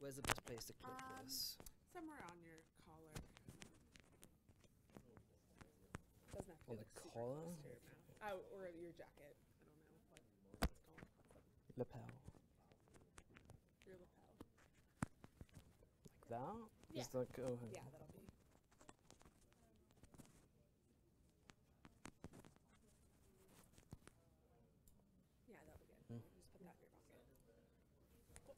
Where's the best place to clip this? Somewhere on your collar. Doesn't have to On be the super collar? close to your mouth. Oh, or your jacket. I don't know what it's called. Lapel. Your lapel. Like that? Yeah. Just like, oh, Yeah, that'll be. Yeah, that'll be good. Mm. Just put that in your pocket. Cool.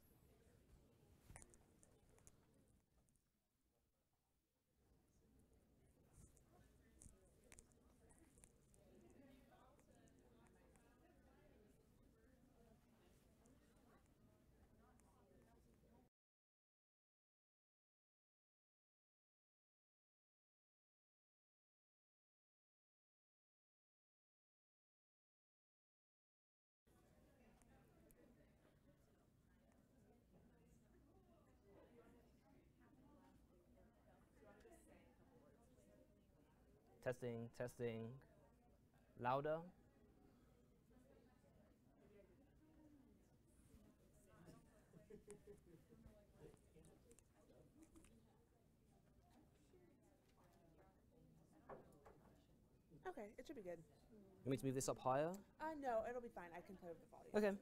testing, testing. Louder. Okay, it should be good. You want me to move this up higher? No, it'll be fine. I can play with the volume. Okay.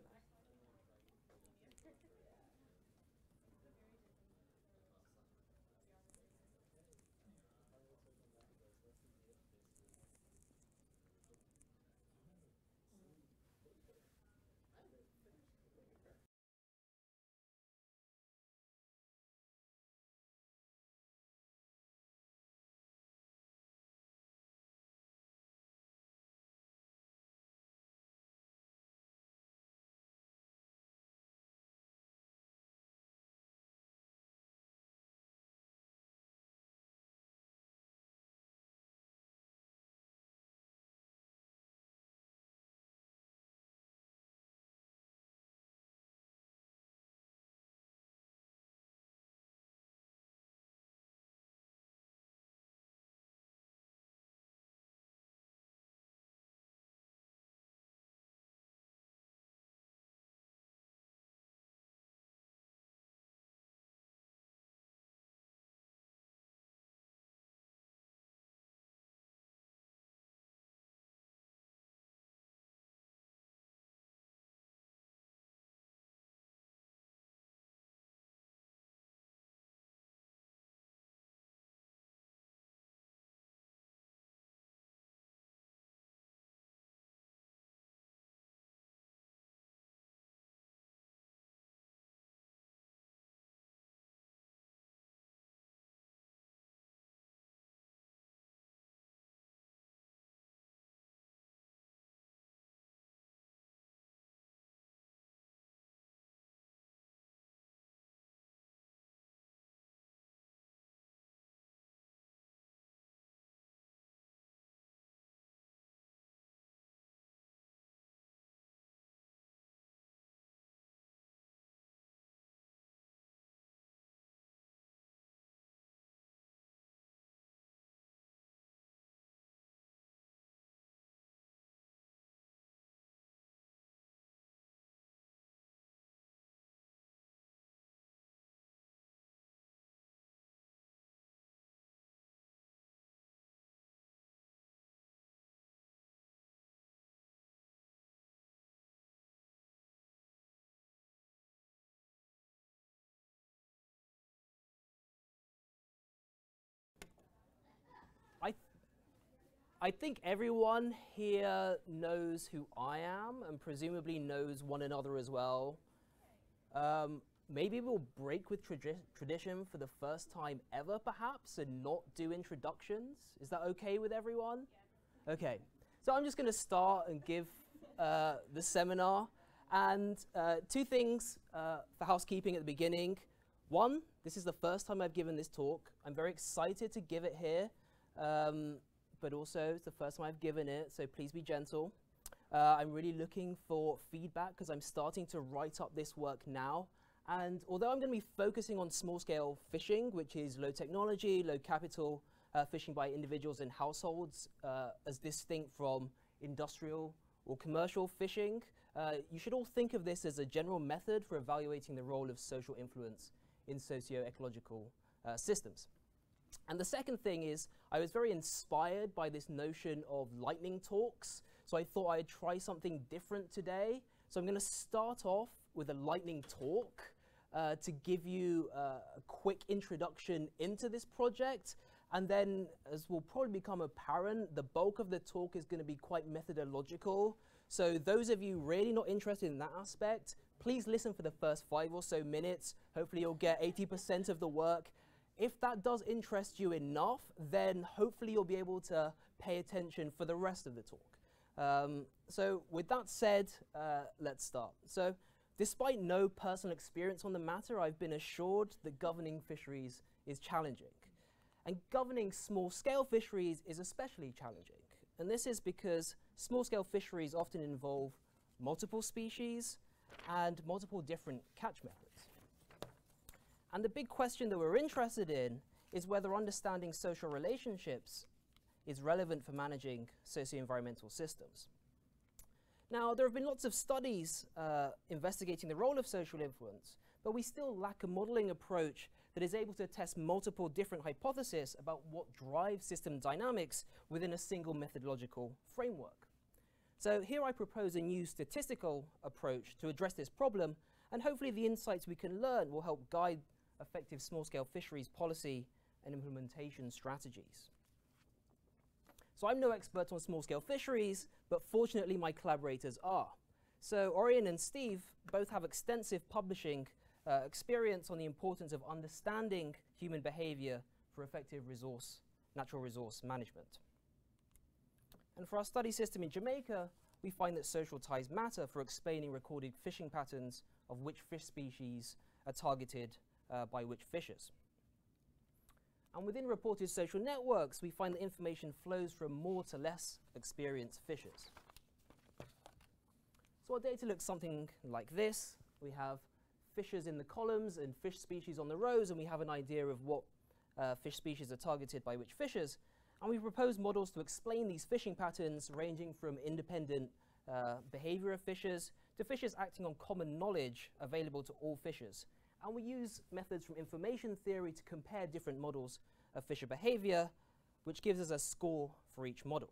I think everyone here knows who I am and presumably knows one another as well. Maybe we'll break with tradition for the first time ever, perhaps, and not do introductions. Is that okay with everyone? Yeah. Okay. So I'm just going to start and give the seminar. And two things for housekeeping at the beginning. One, this is the first time I've given this talk. I'm very excited to give it here. But also it's the first time I've given it, so please be gentle. I'm really looking for feedback because I'm starting to write up this work now. And although I'm going to be focusing on small-scale fishing, which is low technology, low capital fishing by individuals and households, as distinct from industrial or commercial fishing, you should all think of this as a general method for evaluating the role of social influence in socio-ecological systems. And the second thing is, I was very inspired by this notion of lightning talks, so I thought I'd try something different today. So I'm going to start off with a lightning talk to give you a quick introduction into this project, and then, as will probably become apparent, the bulk of the talk is going to be quite methodological. So those of you really not interested in that aspect, please listen for the first 5 or so minutes. Hopefully you'll get 80% of the work. If that does interest you enough, then hopefully you'll be able to pay attention for the rest of the talk. So with that said, let's start. So despite no personal experience on the matter, I've been assured that governing fisheries is challenging. And governing small-scale fisheries is especially challenging. And this is because small-scale fisheries often involve multiple species and multiple different catch methods. And the big question that we're interested in is whether understanding social relationships is relevant for managing socio-environmental systems. Now, there have been lots of studies investigating the role of social influence, but we still lack a modeling approach that is able to test multiple different hypotheses about what drives system dynamics within a single methodological framework. So here I propose a new statistical approach to address this problem, and hopefully the insights we can learn will help guide effective small-scale fisheries policy and implementation strategies. So I'm no expert on small-scale fisheries, but fortunately my collaborators are. So Orion and Steve both have extensive publishing experience on the importance of understanding human behavior for effective natural resource management. And for our study system in Jamaica, we find that social ties matter for explaining recorded fishing patterns of which fish species are targeted by which fishers. And within reported social networks, we find that information flows from more to less experienced fishers. So our data looks something like this. We have fishers in the columns and fish species on the rows, and we have an idea of what fish species are targeted by which fishers. And we propose models to explain these fishing patterns, ranging from independent behavior of fishers to fishers acting on common knowledge available to all fishers. And we use methods from information theory to compare different models of fisher behavior, which gives us a score for each model.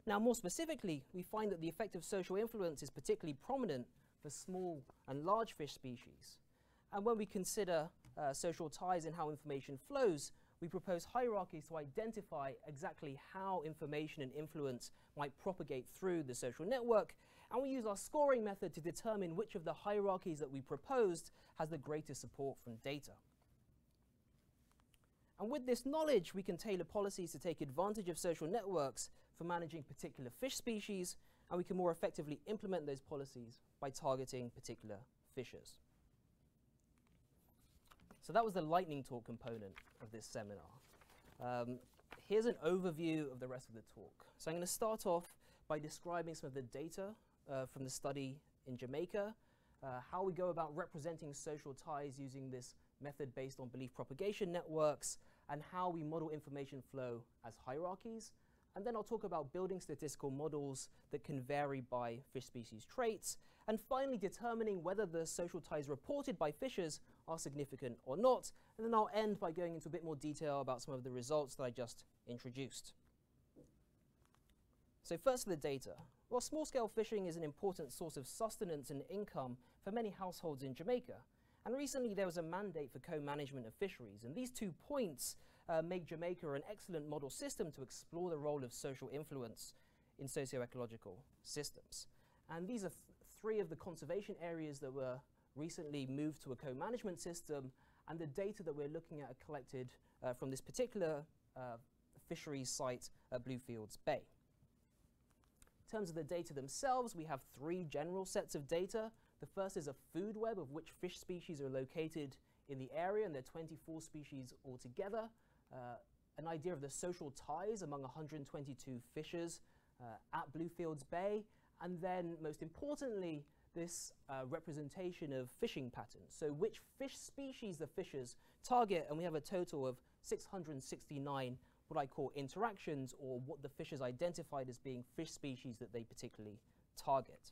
Now, more specifically, we find that the effect of social influence is particularly prominent for small and large fish species. And when we consider social ties and how information flows, we propose hierarchies to identify exactly how information and influence might propagate through the social network, and we use our scoring method to determine which of the hierarchies that we proposed has the greatest support from data. And with this knowledge, we can tailor policies to take advantage of social networks for managing particular fish species, and we can more effectively implement those policies by targeting particular fishers. So that was the lightning talk component of this seminar. Here's an overview of the rest of the talk. So I'm going to start off by describing some of the data from the study in Jamaica, how we go about representing social ties using this method based on belief propagation networks, and how we model information flow as hierarchies. And then I'll talk about building statistical models that can vary by fish species traits, and finally determining whether the social ties reported by fishers are significant or not. And then I'll end by going into a bit more detail about some of the results that I just introduced. So first, the data. Well, small-scale fishing is an important source of sustenance and income for many households in Jamaica. And recently there was a mandate for co-management of fisheries. And these 2 points make Jamaica an excellent model system to explore the role of social influence in socio-ecological systems. And these are 3 of the conservation areas that were recently moved to a co-management system, and the data that we're looking at are collected from this particular fisheries site at Bluefields Bay. In terms of the data themselves, we have 3 general sets of data. The first is a food web of which fish species are located in the area, and there are 24 species altogether. An idea of the social ties among 122 fishers at Bluefields Bay, and then most importantly, this representation of fishing patterns. So which fish species the fishers target, and we have a total of 669 what I call interactions, or what the fishers identified as being fish species that they particularly target.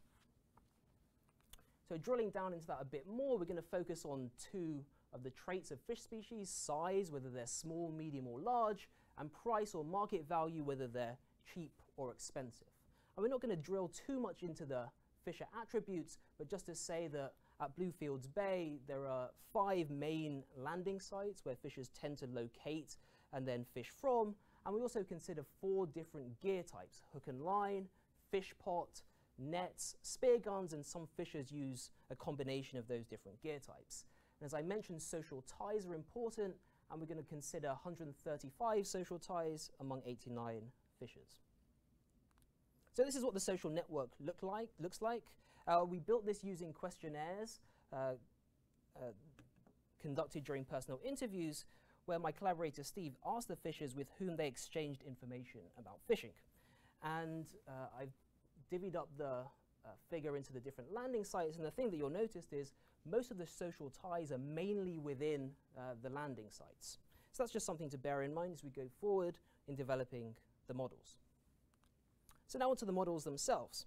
So drilling down into that a bit more, we're going to focus on two of the traits of fish species: size, whether they're small, medium, or large, and price or market value, whether they're cheap or expensive. And we're not going to drill too much into the fisher attributes, but just to say that at Bluefields Bay, there are 5 main landing sites where fishers tend to locate and then fish from. And we also consider 4 different gear types: hook and line, fish pot, nets, spear guns, and some fishers use a combination of those different gear types. And as I mentioned, social ties are important, and we're going to consider 135 social ties among 89 fishers. So this is what the social network looks like. We built this using questionnaires conducted during personal interviews, where my collaborator Steve asked the fishers with whom they exchanged information about fishing. And I've divvied up the figure into the different landing sites, and the thing that you'll notice is most of the social ties are mainly within the landing sites. So that's just something to bear in mind as we go forward in developing the models. So now onto the models themselves.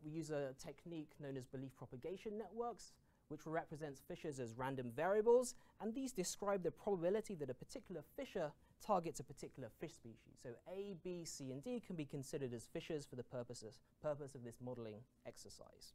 We use a technique known as belief propagation networks, which represents fishers as random variables, and these describe the probability that a particular fisher targets a particular fish species. So A, B, C, and D can be considered as fishers for the purpose of this modeling exercise.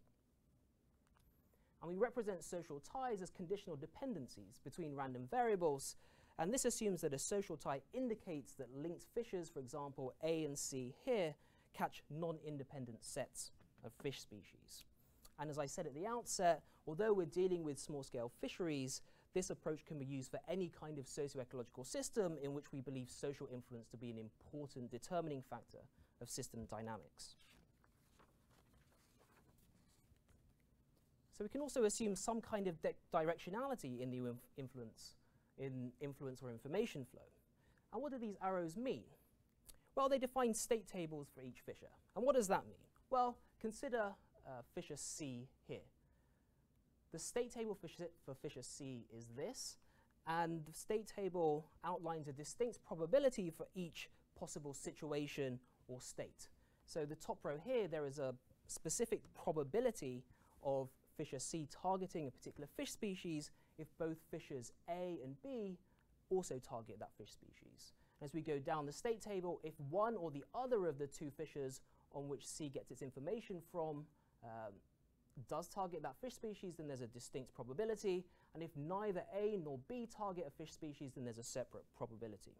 And we represent social ties as conditional dependencies between random variables, and this assumes that a social tie indicates that linked fishers, for example, A and C here, catch non-independent sets of fish species. And as I said at the outset, although we're dealing with small-scale fisheries, this approach can be used for any kind of socio-ecological system in which we believe social influence to be an important determining factor of system dynamics. So we can also assume some kind of directionality in the influence or information flow. And what do these arrows mean? Well, they define state tables for each fisher. And what does that mean? Well, consider fisher C here. The state table for fisher C is this, and the state table outlines a distinct probability for each possible situation or state. So the top row here, there is a specific probability of fisher C targeting a particular fish species if both fishers A and B also target that fish species. As we go down the state table, if one or the other of the two fishers on which C gets its information from does target that fish species, then there's a distinct probability. And if neither A nor B target a fish species, then there's a separate probability.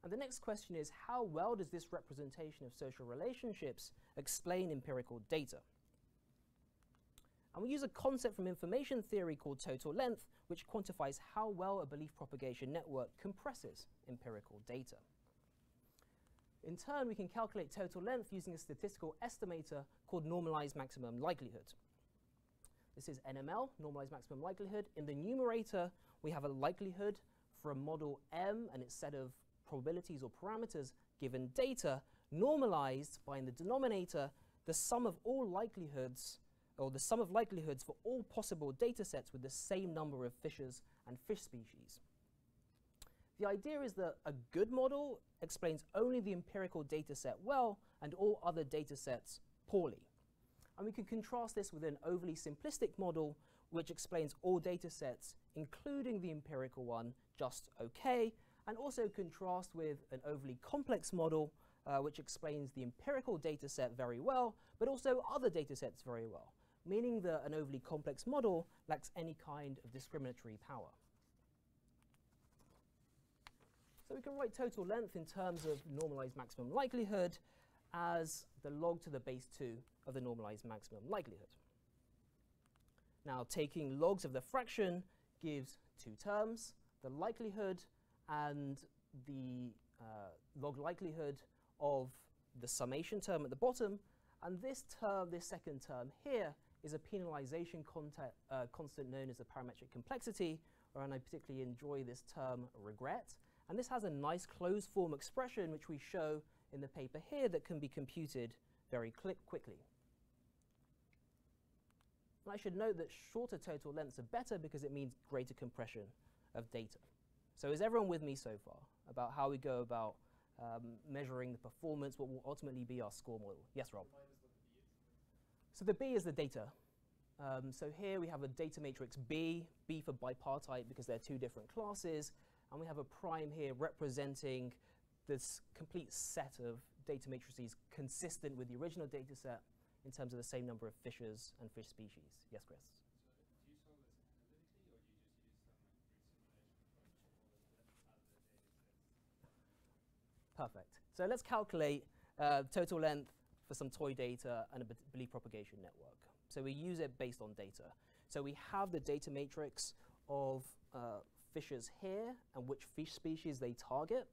And the next question is, how well does this representation of social relationships explain empirical data? And we use a concept from information theory called total length, which quantifies how well a belief propagation network compresses empirical data. In turn, we can calculate total length using a statistical estimator called normalized maximum likelihood. This is NML, normalized maximum likelihood. In the numerator, we have a likelihood for a model M and its set of probabilities or parameters given data, normalized by, in the denominator, the sum of all likelihoods, or the sum of likelihoods for all possible data sets with the same number of fishers and fish species. The idea is that a good model explains only the empirical data set well and all other data sets poorly. And we can contrast this with an overly simplistic model which explains all data sets, including the empirical one, just okay, and also contrast with an overly complex model which explains the empirical data set very well, but also other data sets very well, meaning that an overly complex model lacks any kind of discriminatory power. So we can write total length in terms of normalized maximum likelihood as the log to the base 2 of the normalized maximum likelihood. Now, taking logs of the fraction gives 2 terms, the likelihood and the log likelihood of the summation term at the bottom. And this term, this second term here, is a penalization constant known as the parametric complexity, and I particularly enjoy this term regret. And this has a nice closed form expression which we show in the paper here that can be computed very quickly. And I should note that shorter total lengths are better because it means greater compression of data. So is everyone with me so far about how we go about measuring the performance, what will ultimately be our score model? Yes, Rob? So the B is the data. So here we have a data matrix B for bipartite because they're two different classes, and we have a prime here representing this complete set of data matrices consistent with the original data set in terms of the same number of fishes and fish species. Yes, Chris? Perfect. So let's calculate total length for some toy data and a belief propagation network. So we use it based on data. So we have the data matrix of fishes here and which fish species they target.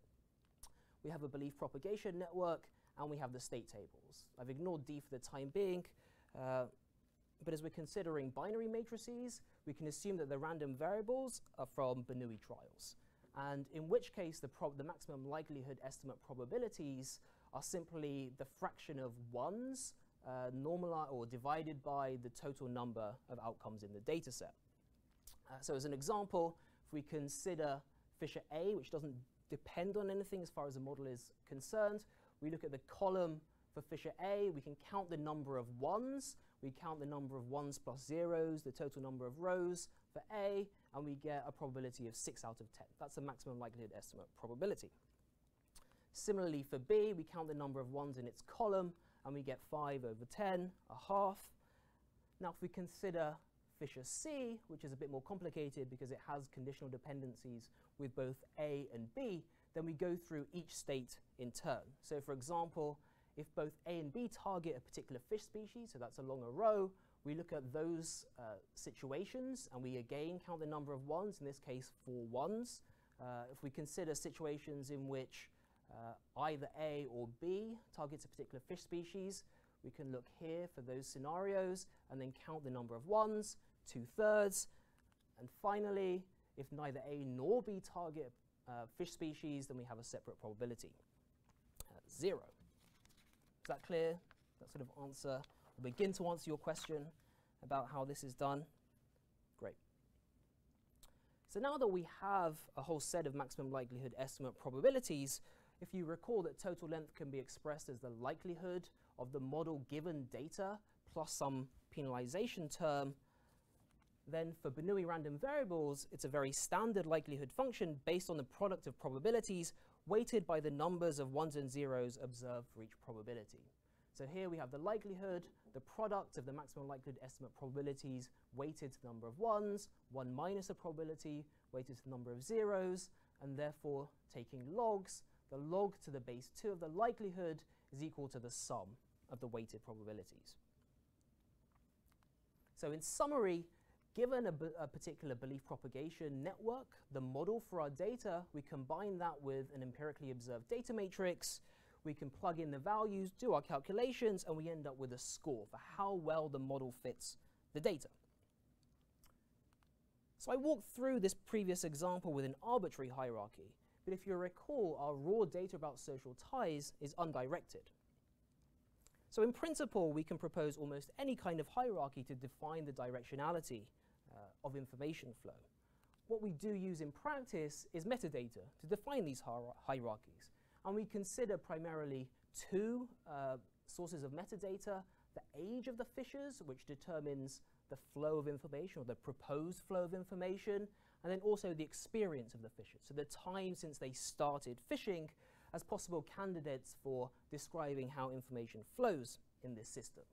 We have a belief propagation network, and we have the state tables. I've ignored D for the time being, but as we're considering binary matrices, we can assume that the random variables are from Bernoulli trials, and in which case the maximum likelihood estimate probabilities are simply the fraction of ones normalized or divided by the total number of outcomes in the data set. So as an example, if we consider Fisher A, which doesn't depend on anything as far as the model is concerned, we look at the column for Fisher A, we can count the number of ones, we count the number of ones plus zeros, the total number of rows for A, and we get a probability of 6 out of 10. That's the maximum likelihood estimate probability. Similarly for B, we count the number of ones in its column, and we get 5 over 10, a half. Now if we consider Fisher C, which is a bit more complicated because it has conditional dependencies with both A and B, then we go through each state in turn. So for example, if both A and B target a particular fish species, so that's along a row, we look at those situations, and we again count the number of ones, in this case 4 ones. If we consider situations in which either A or B targets a particular fish species, we can look here for those scenarios and then count the number of ones, 2/3. And finally, if neither A nor B target fish species, then we have a separate probability, 0. Is that clear? That sort of answer will begin to answer your question about how this is done. Great. So now that we have a whole set of maximum likelihood estimate probabilities, if you recall that total length can be expressed as the likelihood of the model given data plus some penalization term, then for Bernoulli random variables, it's a very standard likelihood function based on the product of probabilities weighted by the numbers of ones and zeros observed for each probability. So here we have the likelihood, the product of the maximum likelihood estimate probabilities weighted to the number of ones, 1 minus a probability weighted to the number of zeros, and therefore taking logs, the log to the base 2 of the likelihood is equal to the sum of the weighted probabilities. So in summary, given a particular belief propagation network, the model for our data, we combine that with an empirically observed data matrix, we can plug in the values, do our calculations, and we end up with a score for how well the model fits the data. So I walked through this previous example with an arbitrary hierarchy, but if you recall, our raw data about social ties is undirected. So in principle, we can propose almost any kind of hierarchy to define the directionality of information flow. What we do use in practice is metadata to define these hierarchies. And we consider primarily 2 sources of metadata: the age of the fishes, which determines the flow of information or the proposed flow of information, and then also the experience of the fishes, so the time since they started fishing, as possible candidates for describing how information flows in this system.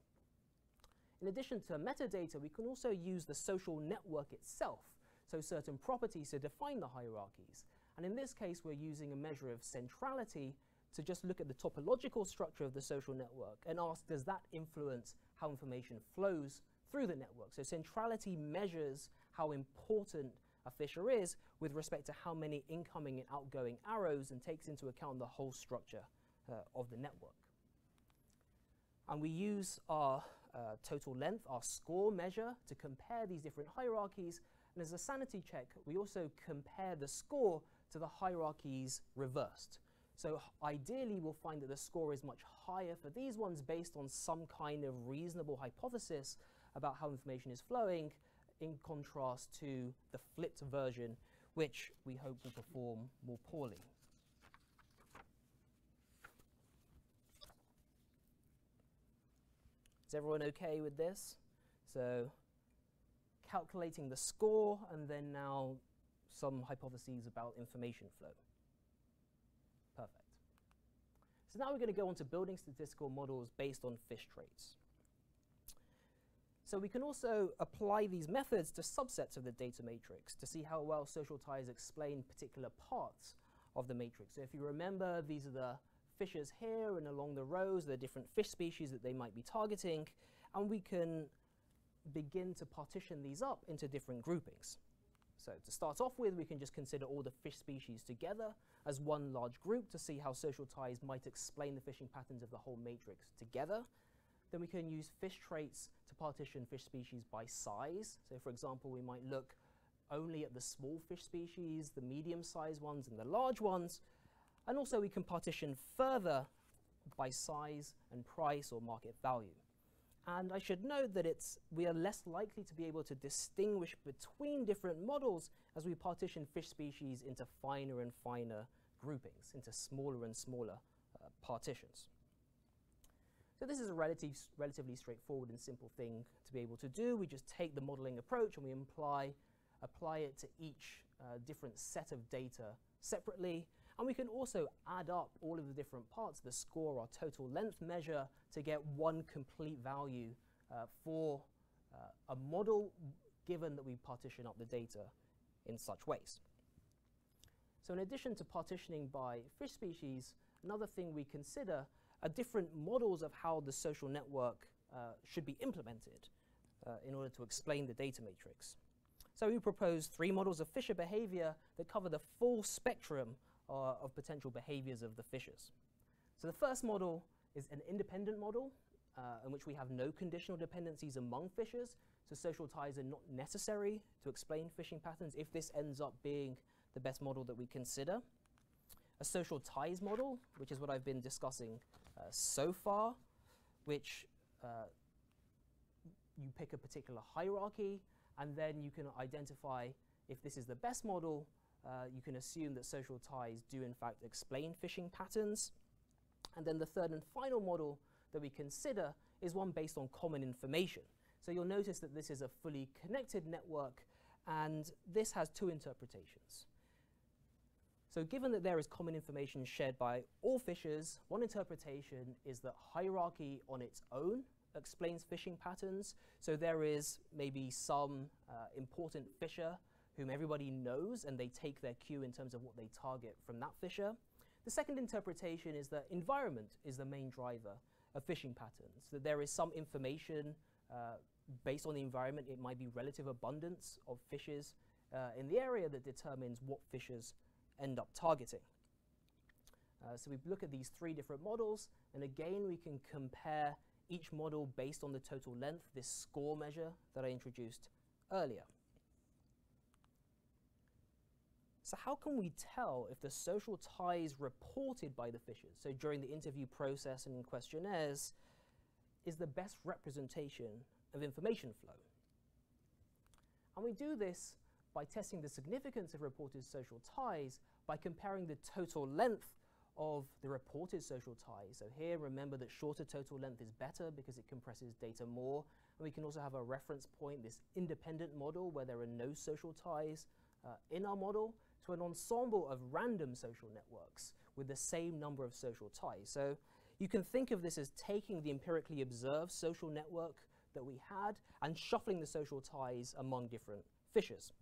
In addition to metadata, we can also use the social network itself, so certain properties to define the hierarchies. And in this case, we're using a measure of centrality to just look at the topological structure of the social network and ask, does that influence how information flows through the network? So centrality measures how important a fisher is with respect to how many incoming and outgoing arrows, and takes into account the whole structure of the network. And we use our total length, our score measure, to compare these different hierarchies. And as a sanity check, we also compare the score to the hierarchies reversed. So ideally, we'll find that the score is much higher for these ones based on some kind of reasonable hypothesis about how information is flowing, in contrast to the flipped version, which we hope will perform more poorly. Is everyone okay with this? So calculating the score, and then now some hypotheses about information flow. Perfect. So now we're going to go on to building statistical models based on fish traits. So we can also apply these methods to subsets of the data matrix to see how well social ties explain particular parts of the matrix. So if you remember, these are the fishes here, and along the rows, there are different fish species that they might be targeting, and we can begin to partition these up into different groupings. So to start off with, we can just consider all the fish species together as one large group to see how social ties might explain the fishing patterns of the whole matrix together. Then we can use fish traits to partition fish species by size. So for example, we might look only at the small fish species, the medium-sized ones, and the large ones. And also we can partition further by size and price or market value. And I should note that we are less likely to be able to distinguish between different models as we partition fish species into finer and finer groupings, into smaller and smaller partitions. So this is a relatively straightforward and simple thing to be able to do. We just take the modeling approach and we apply it to each different set of data separately. And we can also add up all of the different parts of the score or total length measure to get one complete value for a model, given that we partition up the data in such ways. So in addition to partitioning by fish species, another thing we consider are different models of how the social network should be implemented in order to explain the data matrix. So we propose 3 models of fisher behavior that cover the full spectrum of potential behaviors of the fishes. So the first model is an independent model in which we have no conditional dependencies among fishes, so social ties are not necessary to explain fishing patterns if this ends up being the best model that we consider. A social ties model, which is what I've been discussing so far, which you pick a particular hierarchy, and then you can identify if this is the best model. You can assume that social ties do in fact explain fishing patterns. And then the third and final model that we consider is one based on common information. So you'll notice that this is a fully connected network, and this has 2 interpretations. So given that there is common information shared by all fishers, one interpretation is that hierarchy on its own explains fishing patterns. So there is maybe some important fisher whom everybody knows, and they take their cue in terms of what they target from that fisher. The second interpretation is that environment is the main driver of fishing patterns, that there is some information based on the environment. It might be relative abundance of fishes in the area that determines what fishers end up targeting. So we look at these 3 different models, and again we can compare each model based on the total length, this score measure that I introduced earlier. So how can we tell if the social ties reported by the fishers, so during the interview process and in questionnaires, is the best representation of information flow? And we do this by testing the significance of reported social ties by comparing the total length of the reported social ties. So here, remember that shorter total length is better because it compresses data more. And we can also have a reference point, this independent model where there are no social ties in our model, to an ensemble of random social networks with the same number of social ties. So you can think of this as taking the empirically observed social network that we had and shuffling the social ties among different fishers.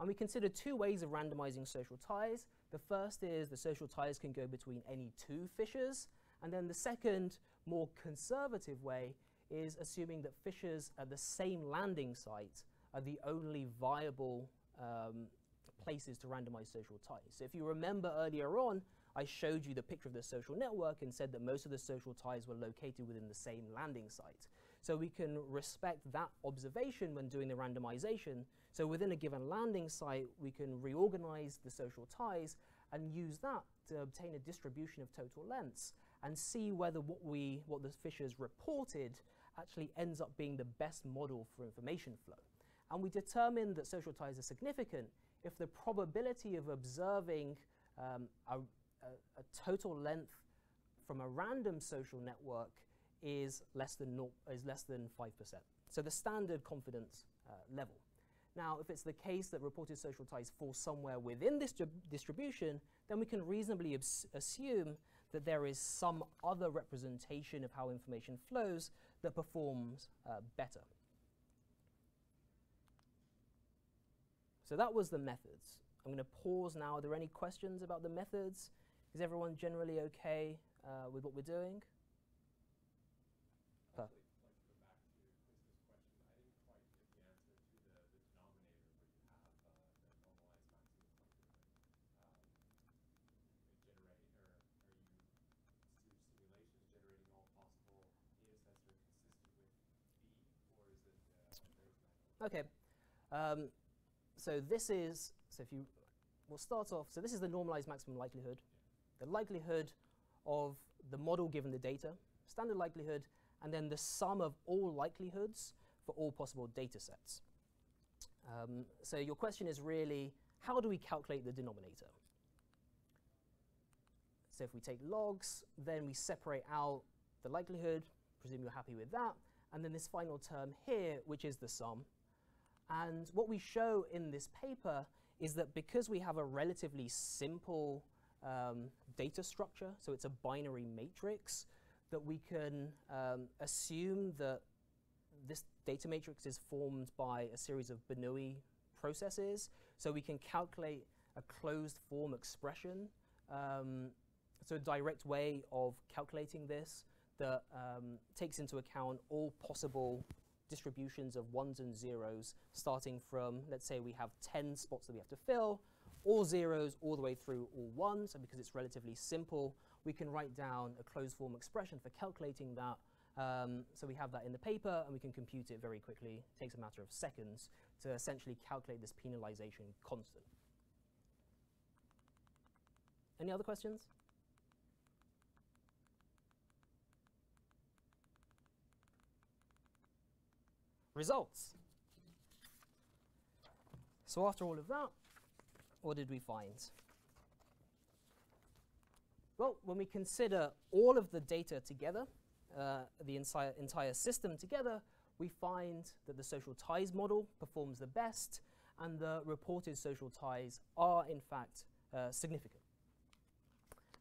And we consider 2 ways of randomizing social ties. The first is the social ties can go between any 2 fishers, and then the second, more conservative way is assuming that fishers at the same landing site are the only viable places to randomize social ties. So if you remember earlier on, I showed you the picture of the social network and said that most of the social ties were located within the same landing site. So we can respect that observation when doing the randomization. So within a given landing site, we can reorganize the social ties and use that to obtain a distribution of total lengths and see whether what the fishers reported actually ends up being the best model for information flow. And we determine that social ties are significant if the probability of observing a total length from a random social network is less than 5%. So the standard confidence level. Now, if it's the case that reported social ties fall somewhere within this distribution, then we can reasonably assume that there is some other representation of how information flows that performs better. So that was the methods. I'm going to pause now. Are there any questions about the methods? Is everyone generally okay with what we're doing? Okay, so this is, we'll start off, so this is the normalized maximum likelihood. The likelihood of the model given the data, standard likelihood, and then the sum of all likelihoods for all possible data sets. So your question is really, how do we calculate the denominator? So if we take logs, then we separate out the likelihood, presume you're happy with that, and then this final term here, which is the sum. And what we show in this paper is that because we have a relatively simple data structure, so it's a binary matrix, that we can assume that this data matrix is formed by a series of Bernoulli processes, so we can calculate a closed form expression. So a direct way of calculating this that takes into account all possible distributions of ones and zeros, starting from, let's say we have 10 spots that we have to fill, all zeros all the way through all ones, and because it's relatively simple, we can write down a closed form expression for calculating that. So we have that in the paper, and we can compute it very quickly. It takes a matter of seconds to essentially calculate this penalization constant. Any other questions? Results. So after all of that, what did we find? Well, when we consider all of the data together, the entire system together, we find that the social ties model performs the best, and the reported social ties are, in fact, significant.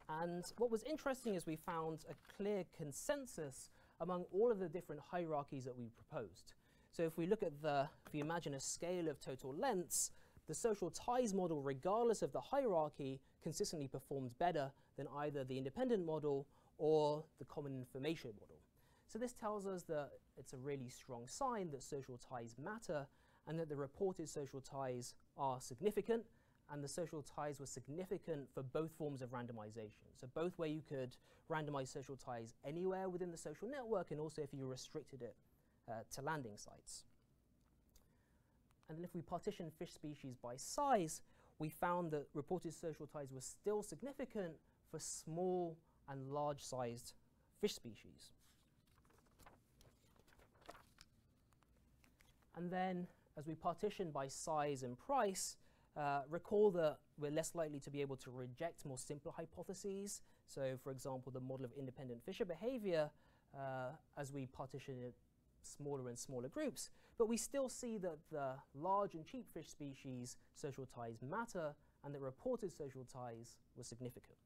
And what was interesting is we found a clear consensus among all of the different hierarchies that we proposed. So if we look at if you imagine a scale of total lengths, the social ties model, regardless of the hierarchy, consistently performs better than either the independent model or the common information model. So this tells us that it's a really strong sign that social ties matter, and that the reported social ties are significant, and the social ties were significant for both forms of randomization. So both where you could randomize social ties anywhere within the social network, and also if you restricted it to landing sites. And then if we partition fish species by size, we found that reported social ties were still significant for small and large-sized fish species. And then, as we partition by size and price, recall that we're less likely to be able to reject more simple hypotheses. So, for example, the model of independent fisher behavior, as we partition it smaller and smaller groups, but we still see that the large and cheap fish species social ties matter, and the reported social ties were significant.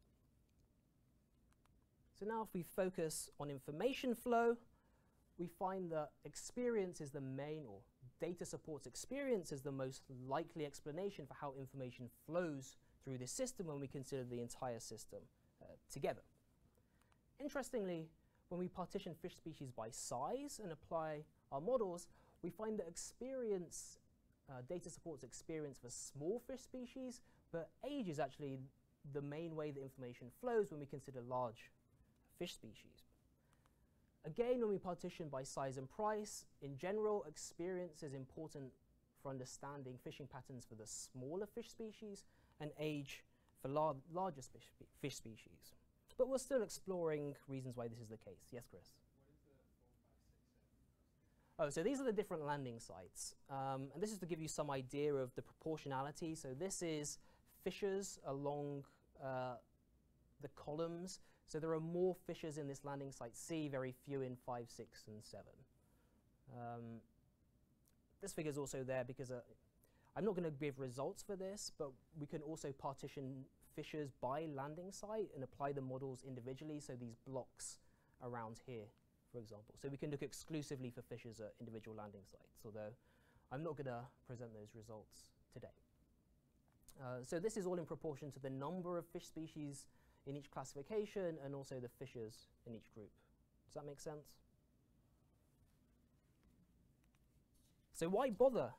So now if we focus on information flow, we find that experience is the main, or data supports experience as the most likely explanation for how information flows through this system when we consider the entire system together. Interestingly, when we partition fish species by size and apply our models, we find that experience, data supports experience for small fish species, but age is actually the main way that information flows when we consider large fish species. Again, when we partition by size and price, in general, experience is important for understanding fishing patterns for the smaller fish species, and age for larger fish species. But we're still exploring reasons why this is the case. Yes, Chris? What is the 4, 5, 6, 7? Oh, so these are the different landing sites. And this is to give you some idea of the proportionality. So this is fishers along the columns. So there are more fissures in this landing site C, very few in 5, 6, and 7. This figure is also there because I'm not going to give results for this, but we can also partition fissures by landing site and apply the models individually, so these blocks around here, for example. So we can look exclusively for fissures at individual landing sites, although I'm not going to present those results today. So this is all in proportion to the number of fish species in each classification and also the fissures in each group. Does that make sense? So why bother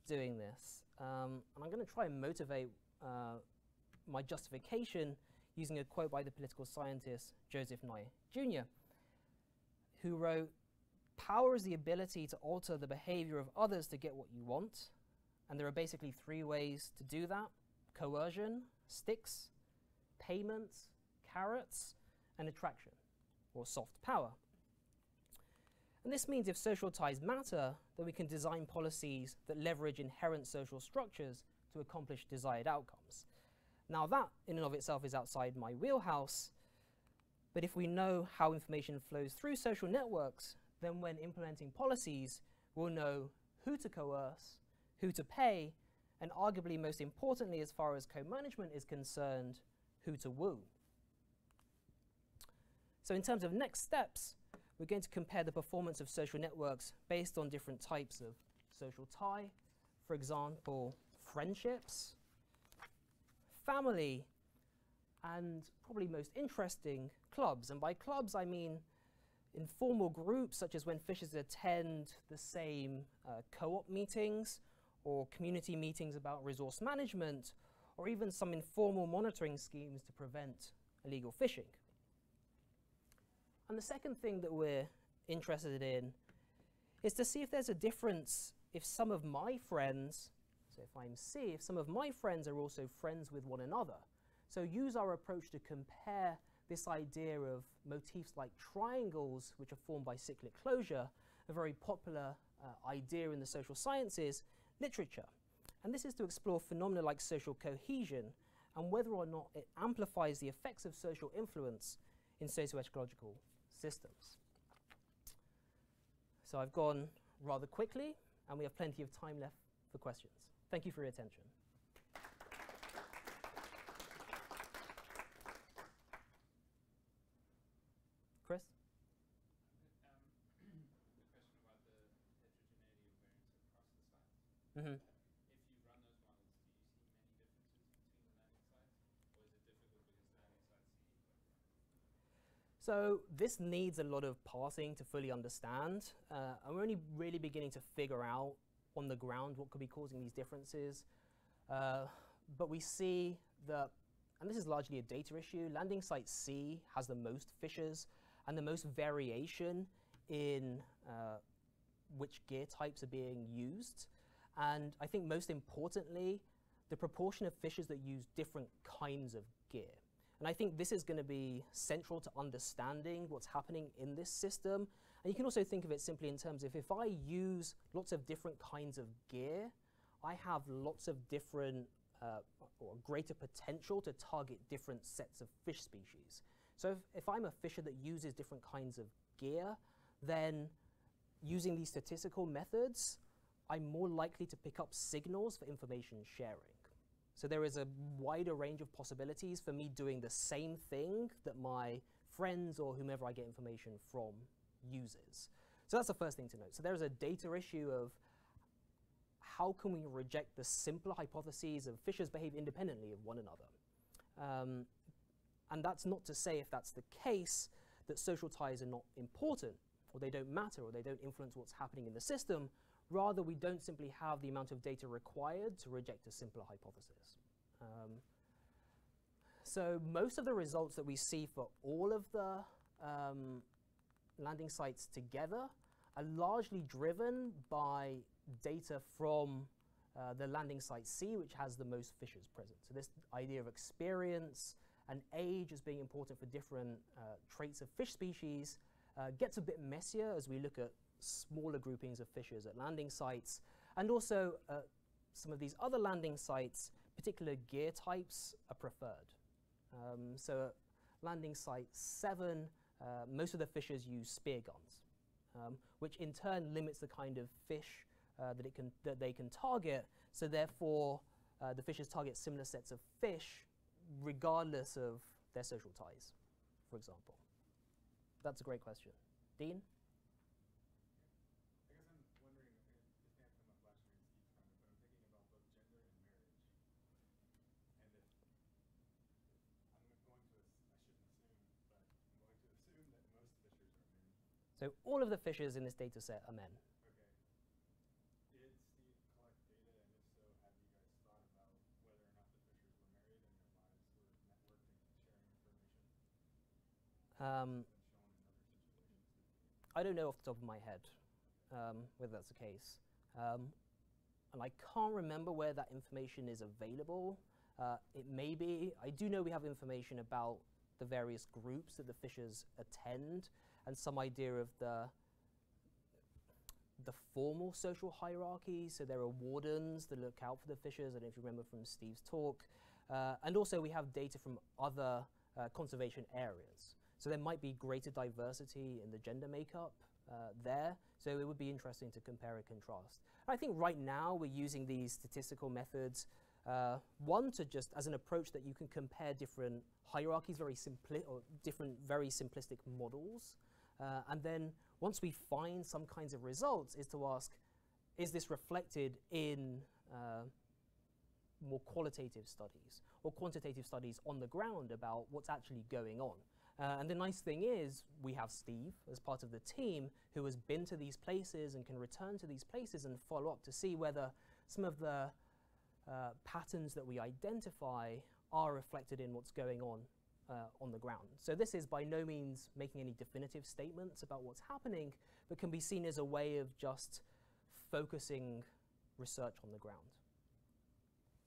doing this? And I'm going to try and motivate my justification using a quote by the political scientist Joseph Nye Jr., who wrote, "Power is the ability to alter the behavior of others to get what you want, and there are basically 3 ways to do that: coercion, sticks; payments, carrots; and attraction, or soft power." And this means if social ties matter, then we can design policies that leverage inherent social structures to accomplish desired outcomes. Now that, in and of itself, is outside my wheelhouse, but if we know how information flows through social networks, then when implementing policies, we'll know who to coerce, who to pay, and arguably most importantly, as far as co-management is concerned, who to woo. So in terms of next steps, we're going to compare the performance of social networks based on different types of social tie. For example, friendships, family, and probably most interesting, clubs. And by clubs, I mean informal groups, such as when fishers attend the same co-op meetings or community meetings about resource management, or even some informal monitoring schemes to prevent illegal fishing. And the second thing that we're interested in is to see if there's a difference if some of my friends, so if I'm C, if some of my friends are also friends with one another. So use our approach to compare this idea of motifs like triangles, which are formed by cyclic closure, a very popular idea in the social sciences literature. And this is to explore phenomena like social cohesion and whether or not it amplifies the effects of social influence in socio-ecological systems. So I've gone rather quickly, and we have plenty of time left for questions. Thank you for your attention. Chris? The question about the heterogeneity of variance across the sites. Mm-hmm. If you run those models, do you see many differences between the landing sites? Or is it difficult because landing sites see quite So this needs a lot of parsing to fully understand. And we're only really beginning to figure out on the ground what could be causing these differences. But we see that, and this is largely a data issue, landing site C has the most fissures and the most variation in which gear types are being used. And I think most importantly, the proportion of fissures that use different kinds of gear. And I think this is going to be central to understanding what's happening in this system. And you can also think of it simply in terms of if I use lots of different kinds of gear, I have lots of different or greater potential to target different sets of fish species. So if I'm a fisher that uses different kinds of gear, then using these statistical methods, I'm more likely to pick up signals for information sharing. So there is a wider range of possibilities for me doing the same thing that my friends or whomever I get information from uses. So that's the first thing to note. So there's a data issue of how can we reject the simpler hypotheses of fishers behave independently of one another. And that's not to say, if that's the case, that social ties are not important, or they don't matter, or they don't influence what's happening in the system. Rather, we don't simply have the amount of data required to reject a simpler hypothesis. So most of the results that we see for all of the landing sites together are largely driven by data from the landing site C, which has the most fishers present. So this idea of experience and age as being important for different traits of fish species gets a bit messier as we look at smaller groupings of fishers at landing sites. And also some of these other landing sites, particular gear types are preferred. So landing site 7, most of the fishers use spear guns, which in turn limits the kind of fish that they can target. So therefore, the fishers target similar sets of fish regardless of their social ties, for example. That's a great question. Dean? I guess I'm wondering, this may have come up last year in Steve's comment, but I'm thinking about both gender and marriage. And if, I'm going to, I shouldn't assume, but I'm going to assume that most fishers are men. So all of the fishers in this data set are men. Okay. Did Steve collect data, and if so, have you guys thought about whether or not the fishers were married and their wives were networked and sharing information? I don't know off the top of my head whether that's the case. And I can't remember where that information is available. It may be. I do know we have information about the various groups that the fishers attend and some idea of the formal social hierarchy. So there are wardens that look out for the fishers. I don't know if you remember from Steve's talk. And also we have data from other conservation areas. So there might be greater diversity in the gender makeup there. So it would be interesting to compare and contrast. I think right now we're using these statistical methods, one, to just as an approach that you can compare different hierarchies, very simplistic models. And then once we find some kinds of results is to ask, is this reflected in more qualitative studies or quantitative studies on the ground about what's actually going on? And the nice thing is we have Steve as part of the team who has been to these places and can return to these places and follow up to see whether some of the patterns that we identify are reflected in what's going on the ground. So this is by no means making any definitive statements about what's happening, but can be seen as a way of just focusing research on the ground.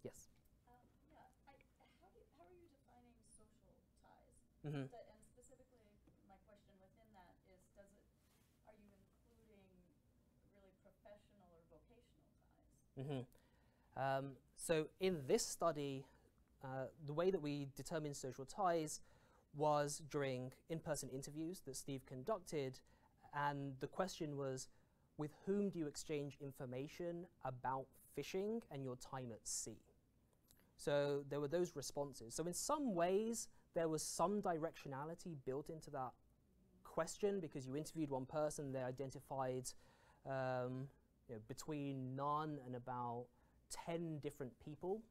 Yes? How are you defining social ties? Mm-hmm. And specifically, my question within that is, are you including really professional or vocational ties? Mm-hmm. So in this study, the way that we determined social ties was during in-person interviews that Steve conducted, and the question was, with whom do you exchange information about fishing and your time at sea? So there were those responses. So in some ways, there was some directionality built into that question because you interviewed one person, they identified between none and about 10 different people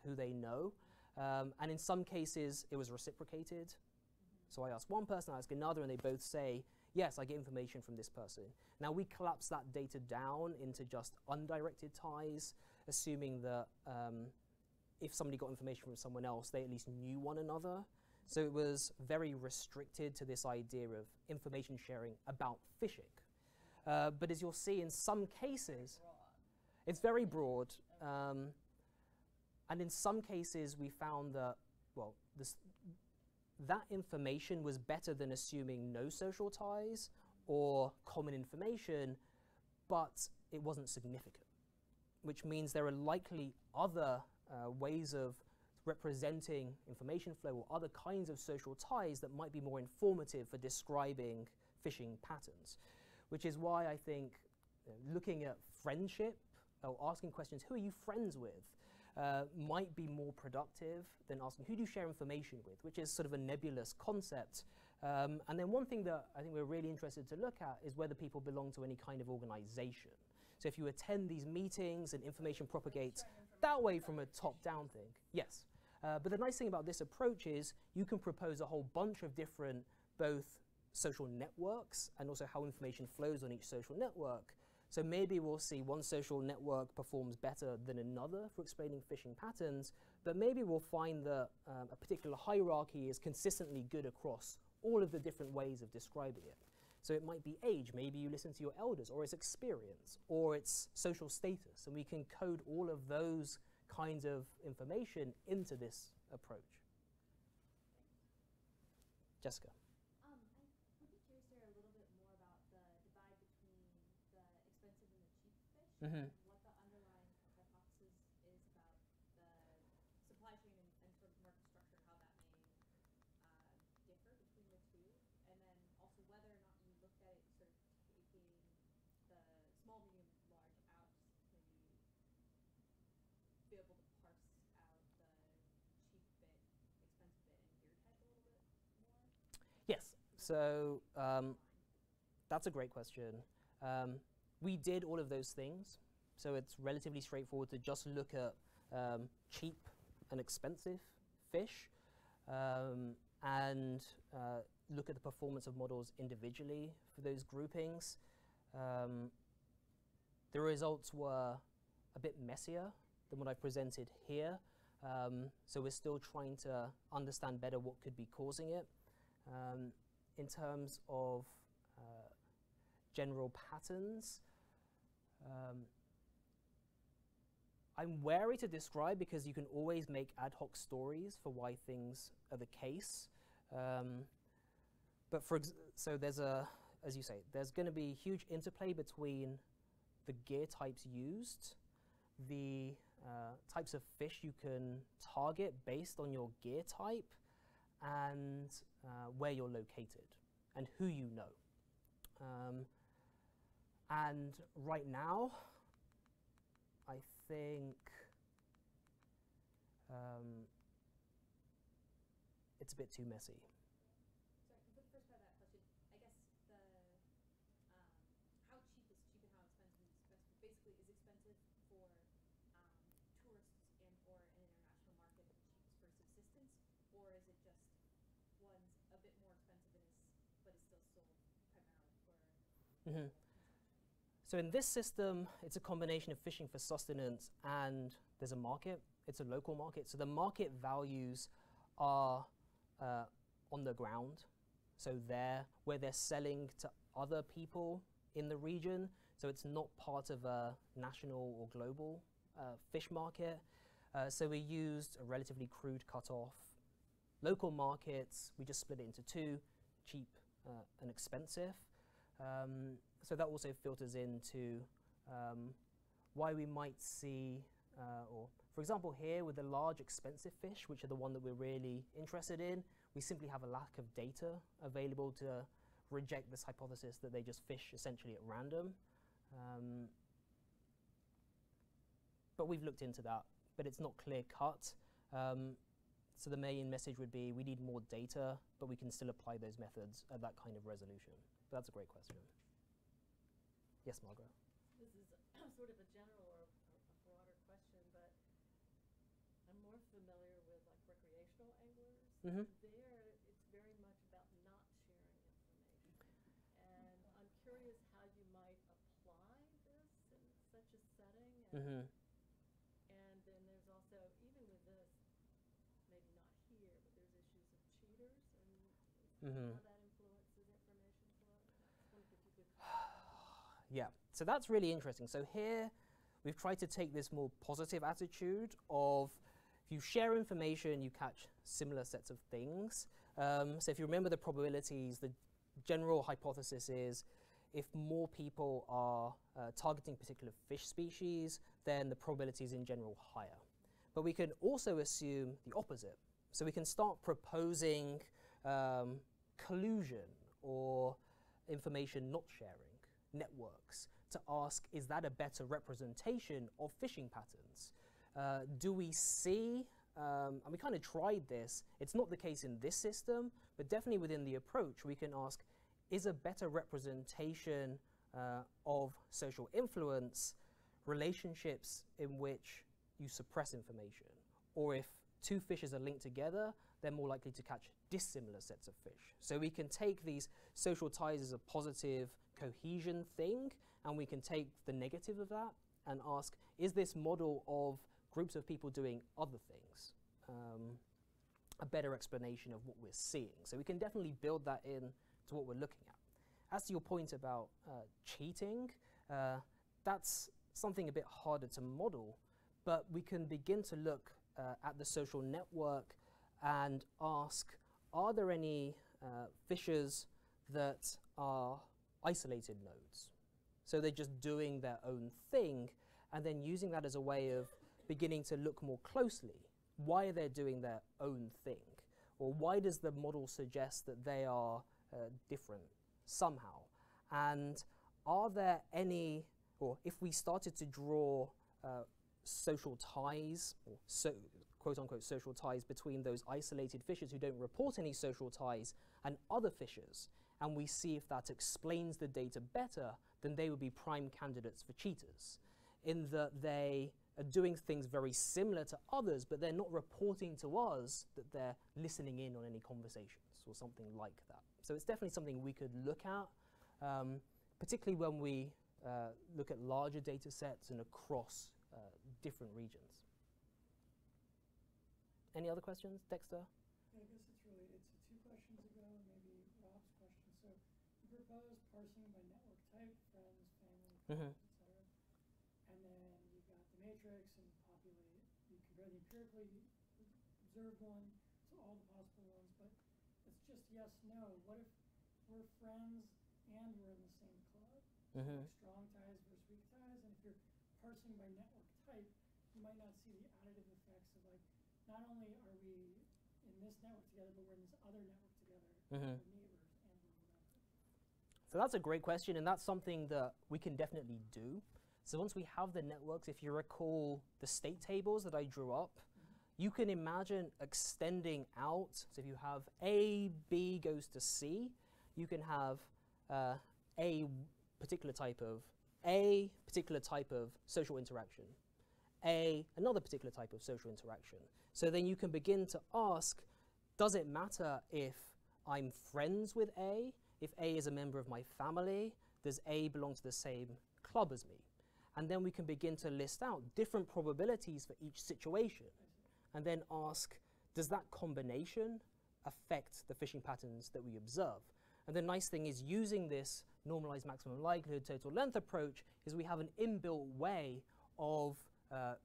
who they know. And in some cases, it was reciprocated. So I asked one person, I asked another, and they both say, yes, I get information from this person. Now we collapse that data down into just undirected ties, assuming that if somebody got information from someone else, they at least knew one another. So it was very restricted to this idea of information sharing about fishing. But as you'll see in some cases, it's very broad. And in some cases, we found that, well, that information was better than assuming no social ties or common information, but it wasn't significant, which means there are likely other ways of representing information flow or other kinds of social ties that might be more informative for describing fishing patterns, which is why I think looking at friendship or asking questions, who are you friends with, might be more productive than asking who do you share information with, which is sort of a nebulous concept. And then one thing that I think we're really interested to look at is whether people belong to any kind of organization. So if you attend these meetings and information propagates that way from a top-down thing, yes. But the nice thing about this approach is you can propose a whole bunch of different both social networks and also how information flows on each social network. So maybe we'll see one social network performs better than another for explaining fishing patterns, but maybe we'll find that a particular hierarchy is consistently good across all of the different ways of describing it. So it might be age, maybe you listen to your elders, or it's experience, or it's social status, and we can code all of those kinds of information into this approach. Jessica. I would be curious to hear a little bit more about the divide between the expensive and the cheap fish, Mm-hmm. and what the underlying hypothesis is about the supply chain and sort of market structure, how that may So that's a great question. We did all of those things, so it's relatively straightforward to just look at cheap and expensive fish and look at the performance of models individually for those groupings. The results were a bit messier than what I presented here, so we're still trying to understand better what could be causing it. In terms of general patterns, I'm wary to describe because you can always make ad hoc stories for why things are the case. But so there's as you say, there's going to be huge interplay between the gear types used, the types of fish you can target based on your gear type, and where you're located and who you know. And right now, I think it's a bit too messy. Sorry, for the first part of that question, I guess how cheap is cheap and how expensive is expensive? Basically, is expensive for tourists and or an international market and cheap for subsistence, or is it just one's a bit more expensive but is still sold primarily for Mm-hmm. So in this system, it's a combination of fishing for sustenance and there's a market. It's a local market. So the market values are on the ground. So where they're selling to other people in the region. So it's not part of a national or global fish market. So we used a relatively crude cutoff. Local markets, we just split it into two, cheap and expensive. So that also filters into why we might see, or for example here with the large expensive fish, which are the one that we're really interested in, we simply have a lack of data available to reject this hypothesis that they just fish essentially at random. But we've looked into that, but it's not clear cut. So the main message would be we need more data, but we can still apply those methods at that kind of resolution. But that's a great question. Yes, Margaret. This is sort of a general or a broader question, but I'm more familiar with like recreational anglers. Mm-hmm. There, it's very much about not sharing information. And I'm curious how you might apply this in such a setting. And, Mm-hmm. and then there's also, even with this, maybe not here, but there's issues of cheaters and Mm-hmm. how that influences information flow. I wonder if you could comment on that. Yeah, so that's really interesting. So here we've tried to take this more positive attitude of if you share information, you catch similar sets of things. So if you remember the probabilities, the general hypothesis is if more people are targeting particular fish species, then the probability is in general higher. But we can also assume the opposite. So we can start proposing collusion or information not sharing networks to ask, is that a better representation of fishing patterns? Do we see, and we kind of tried this, it's not the case in this system, but definitely within the approach, we can ask, is a better representation of social influence relationships in which you suppress information? Or if two fishes are linked together, they're more likely to catch dissimilar sets of fish. So we can take these social ties as a positive cohesion thing, and we can take the negative of that and ask, is this model of groups of people doing other things a better explanation of what we're seeing? So we can definitely build that in to what we're looking at. As to your point about cheating, that's something a bit harder to model, but we can begin to look at the social network and ask, are there any fishers that are isolated nodes? So they're just doing their own thing, and then using that as a way of beginning to look more closely. Why are they doing their own thing? Or why does the model suggest that they are different somehow? And are there any, or if we started to draw social ties, or quote-unquote social ties between those isolated fishers who don't report any social ties and other fishers, and we see if that explains the data better, then they would be prime candidates for cheaters, in that they are doing things very similar to others, but they're not reporting to us that they're listening in on any conversations or something like that. So it's definitely something we could look at, particularly when we look at larger data sets and across different regions. Any other questions, Dexter? Yeah, I guess it's related to two questions ago, and maybe Rob's question. So you proposed parsing by network type, friends, family, Mm-hmm. etc. And then you got the matrix and populate. You compare the empirically observed one to all the possible ones, but it's just yes, no. What if we're friends and we're in the same club? Mm-hmm. Like strong ties versus weak ties, and if you're parsing by network type, you might not see the additive effects of like, not only are we in this network together, but we're in this other network together, Mm-hmm. we're neighbors and we're whatever. So that's a great question, and that's something that we can definitely do. So once we have the networks, if you recall the state tables that I drew up, you can imagine extending out. So if you have A, B goes to C, you can have a particular type of social interaction, another particular type of social interaction. So then you can begin to ask, does it matter if I'm friends with A? If A is a member of my family, does A belong to the same club as me? And then we can begin to list out different probabilities for each situation, and then ask, does that combination affect the fishing patterns that we observe? And the nice thing is, using this normalized maximum likelihood total length approach, is we have an inbuilt way of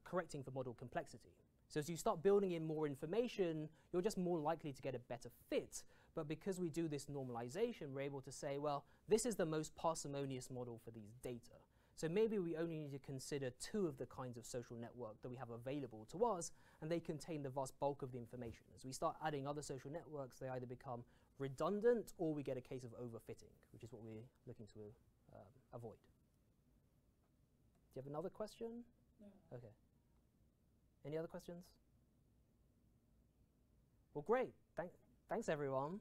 correcting for model complexity. So as you start building in more information, you're just more likely to get a better fit. But because we do this normalization, we're able to say, well, this is the most parsimonious model for these data. So maybe we only need to consider 2 of the kinds of social network that we have available to us, and they contain the vast bulk of the information. As we start adding other social networks, they either become redundant or we get a case of overfitting, which is what we're looking to avoid. Do you have another question? No. Okay. Any other questions? Well, great. Thanks, everyone.